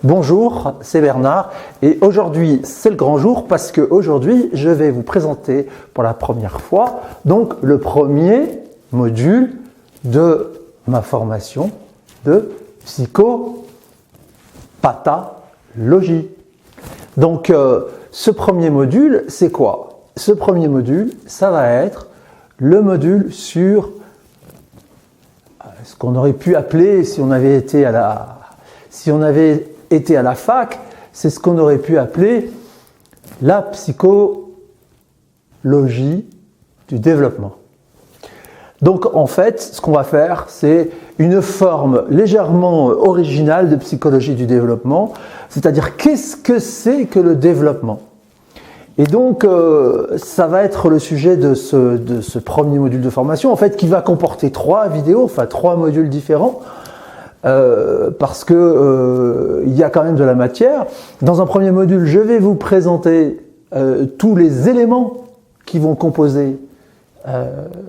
Bonjour, c'est Bernard et aujourd'hui c'est le grand jour parce que aujourd'hui je vais vous présenter pour la première fois donc le premier module de ma formation de psychopathologie. Donc ce premier module c'est quoi? Ce premier module ça va être le module sur ce qu'on aurait pu appeler si on avait été à la fac, c'est ce qu'on aurait pu appeler la psychologie du développement. Donc en fait, ce qu'on va faire, c'est une forme légèrement originale de psychologie du développement, c'est-à-dire qu'est-ce que c'est que le développement? Et donc ça va être le sujet de ce premier module de formation, en fait, qui va comporter 3 vidéos, enfin 3 modules différents. Parce que il y a quand même de la matière. Dans un premier module, je vais vous présenter tous les éléments qui vont composer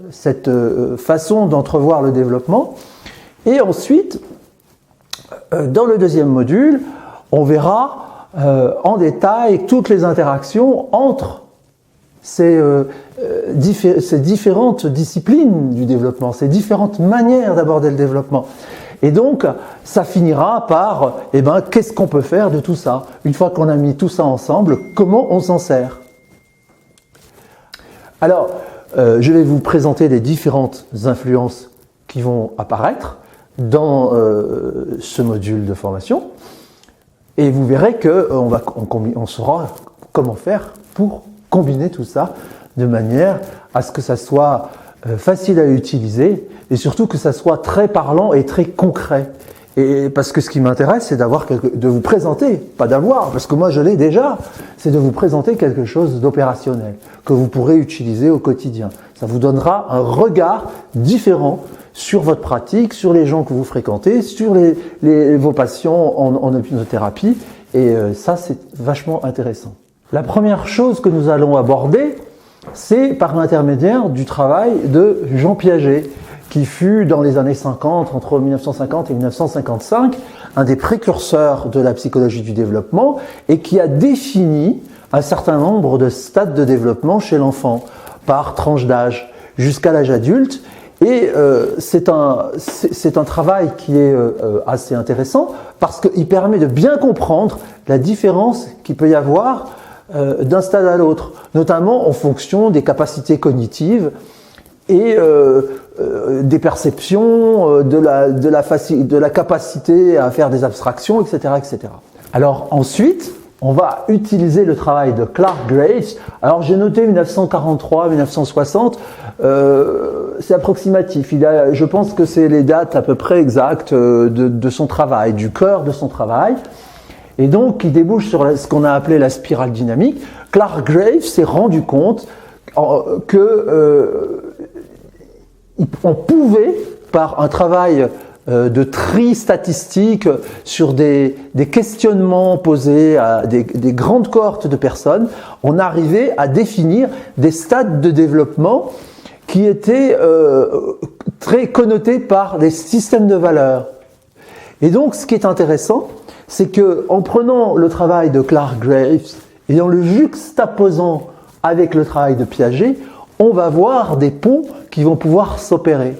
cette façon d'entrevoir le développement. Et ensuite, dans le deuxième module, on verra en détail toutes les interactions entre ces différentes disciplines du développement, ces différentes manières d'aborder le développement. Et donc, ça finira par, qu'est-ce qu'on peut faire de tout ça? Une fois qu'on a mis tout ça ensemble, comment on s'en sert? Alors, je vais vous présenter les différentes influences qui vont apparaître dans ce module de formation. Et vous verrez qu'on saura comment faire pour combiner tout ça de manière à ce que ça soit facile à utiliser et surtout que ça soit très parlant et très concret. Et parce que ce qui m'intéresse, c'est de vous présenter, pas d'avoir, parce que moi je l'ai déjà, c'est de vous présenter quelque chose d'opérationnel que vous pourrez utiliser au quotidien. Ça vous donnera un regard différent sur votre pratique, sur les gens que vous fréquentez, sur vos patients en hypnothérapie, et ça c'est vachement intéressant. La première chose que nous allons aborder, c'est par l'intermédiaire du travail de Jean Piaget, qui fut dans les années 50, entre 1950 et 1955, un des précurseurs de la psychologie du développement et qui a défini un certain nombre de stades de développement chez l'enfant, par tranche d'âge, jusqu'à l'âge adulte. Et c'est un travail qui est assez intéressant parce qu'il permet de bien comprendre la différence qu'il peut y avoir d'un stade à l'autre, notamment en fonction des capacités cognitives et des perceptions, de la capacité à faire des abstractions, etc., etc. Alors ensuite, on va utiliser le travail de Clark Graves. Alors j'ai noté 1943-1960, c'est approximatif. Je pense que c'est les dates à peu près exactes de son travail, du cœur de son travail. Et donc, il débouche sur ce qu'on a appelé la spirale dynamique. Clark Graves s'est rendu compte qu'on pouvait, par un travail de tri statistique sur des questionnements posés à des grandes cohortes de personnes, on arrivait à définir des stades de développement qui étaient très connotés par des systèmes de valeurs. Et donc, ce qui est intéressant, c'est que en prenant le travail de Clark Graves et en le juxtaposant avec le travail de Piaget, on va voir des ponts qui vont pouvoir s'opérer.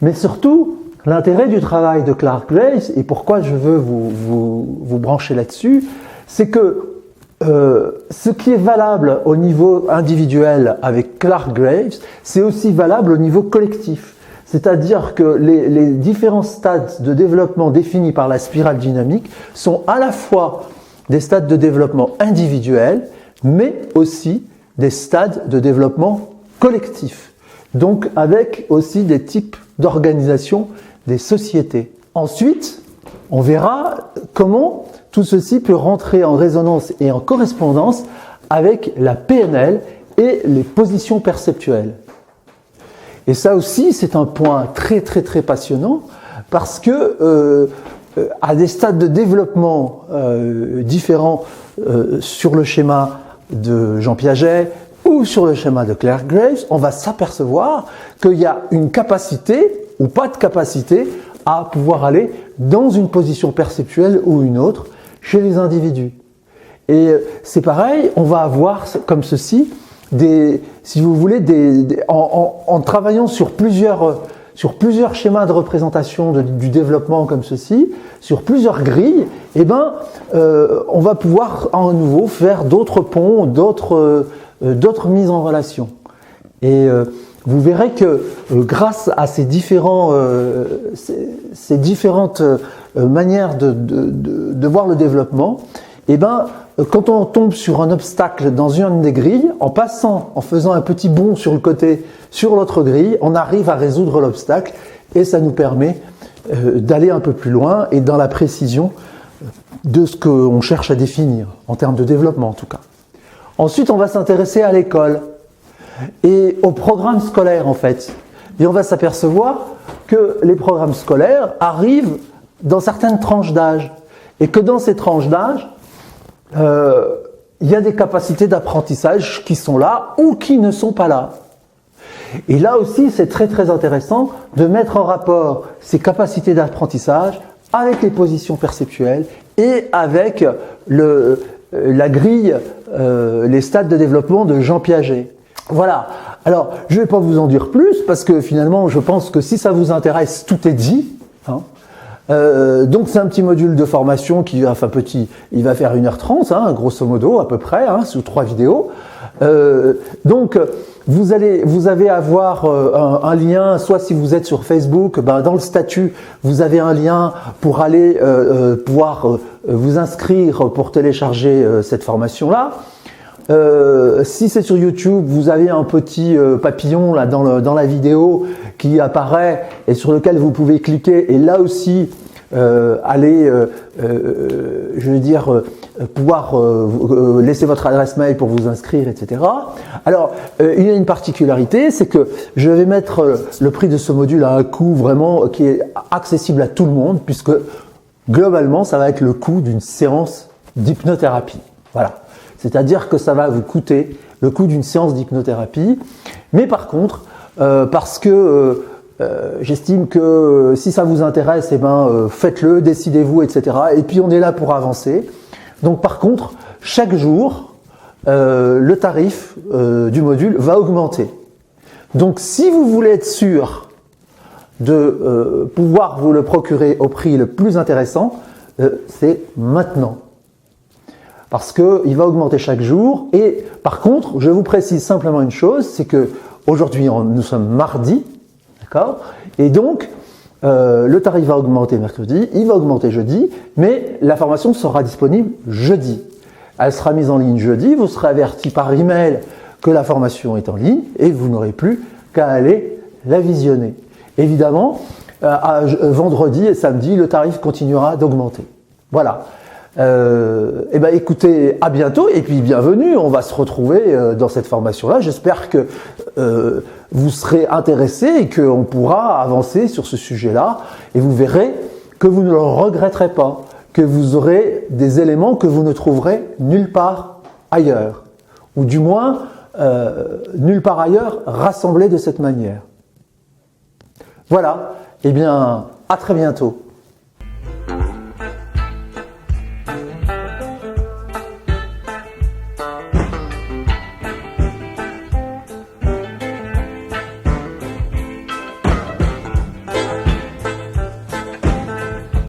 Mais surtout, l'intérêt du travail de Clark Graves, et pourquoi je veux vous brancher là-dessus, c'est que ce qui est valable au niveau individuel avec Clark Graves, c'est aussi valable au niveau collectif. C'est-à-dire que les différents stades de développement définis par la spirale dynamique sont à la fois des stades de développement individuels, mais aussi des stades de développement collectif. Donc avec aussi des types d'organisation des sociétés. Ensuite, on verra comment tout ceci peut rentrer en résonance et en correspondance avec la PNL et les positions perceptuelles. Et ça aussi, c'est un point très très très passionnant parce que à des stades de développement différents sur le schéma de Jean Piaget ou sur le schéma de Clark Graves, on va s'apercevoir qu'il y a une capacité ou pas de capacité à pouvoir aller dans une position perceptuelle ou une autre chez les individus. Et c'est pareil, on va avoir comme ceci, si vous voulez, en travaillant sur plusieurs schémas de représentation du développement comme ceci, sur plusieurs grilles, eh ben, on va pouvoir à nouveau faire d'autres ponts, d'autres mises en relation. Et vous verrez que grâce à ces différentes manières de voir le développement, eh ben, quand on tombe sur un obstacle dans une des grilles, en faisant un petit bond sur le côté, sur l'autre grille, on arrive à résoudre l'obstacle et ça nous permet d'aller un peu plus loin et dans la précision de ce qu'on cherche à définir, en termes de développement en tout cas. Ensuite, on va s'intéresser à l'école et au programme scolaire en fait. Et on va s'apercevoir que les programmes scolaires arrivent dans certaines tranches d'âge et que dans ces tranches d'âge, il y a des capacités d'apprentissage qui sont là ou qui ne sont pas là. Et là aussi, c'est très très intéressant de mettre en rapport ces capacités d'apprentissage avec les positions perceptuelles et avec la grille, les stades de développement de Jean Piaget. Voilà. Alors, je ne vais pas vous en dire plus parce que finalement, je pense que si ça vous intéresse, tout est dit. Hein. Donc c'est un petit module de formation il va faire 1h30, hein, grosso modo, à peu près, hein, sous 3 vidéos. Donc vous allez avoir un lien, soit si vous êtes sur Facebook, dans le statut, vous avez un lien pour aller pouvoir vous inscrire pour télécharger cette formation-là. Si c'est sur YouTube, vous avez un petit papillon là dans la vidéo qui apparaît et sur lequel vous pouvez cliquer et là aussi pouvoir laisser votre adresse mail pour vous inscrire, etc. Alors, il y a une particularité, c'est que je vais mettre le prix de ce module à un coût vraiment qui est accessible à tout le monde, puisque globalement, ça va être le coût d'une séance d'hypnothérapie. Voilà. C'est-à-dire que ça va vous coûter le coût d'une séance d'hypnothérapie. Mais par contre, parce que j'estime que si ça vous intéresse, faites-le, décidez-vous, etc. Et puis on est là pour avancer. Donc par contre, chaque jour, le tarif du module va augmenter. Donc si vous voulez être sûr de pouvoir vous le procurer au prix le plus intéressant, c'est maintenant. Parce qu'il va augmenter chaque jour. Et par contre, je vous précise simplement une chose, c'est que aujourd'hui, nous sommes mardi, d'accord ? Et donc, le tarif va augmenter mercredi, il va augmenter jeudi, mais la formation sera disponible jeudi. Elle sera mise en ligne jeudi, vous serez averti par email que la formation est en ligne et vous n'aurez plus qu'à aller la visionner. Évidemment, vendredi et samedi, le tarif continuera d'augmenter. Voilà. Écoutez, à bientôt et puis bienvenue, on va se retrouver dans cette formation-là. J'espère que vous serez intéressés et qu'on pourra avancer sur ce sujet-là et vous verrez que vous ne le regretterez pas, que vous aurez des éléments que vous ne trouverez nulle part ailleurs, ou du moins nulle part ailleurs rassemblés de cette manière. Voilà, eh bien, à très bientôt.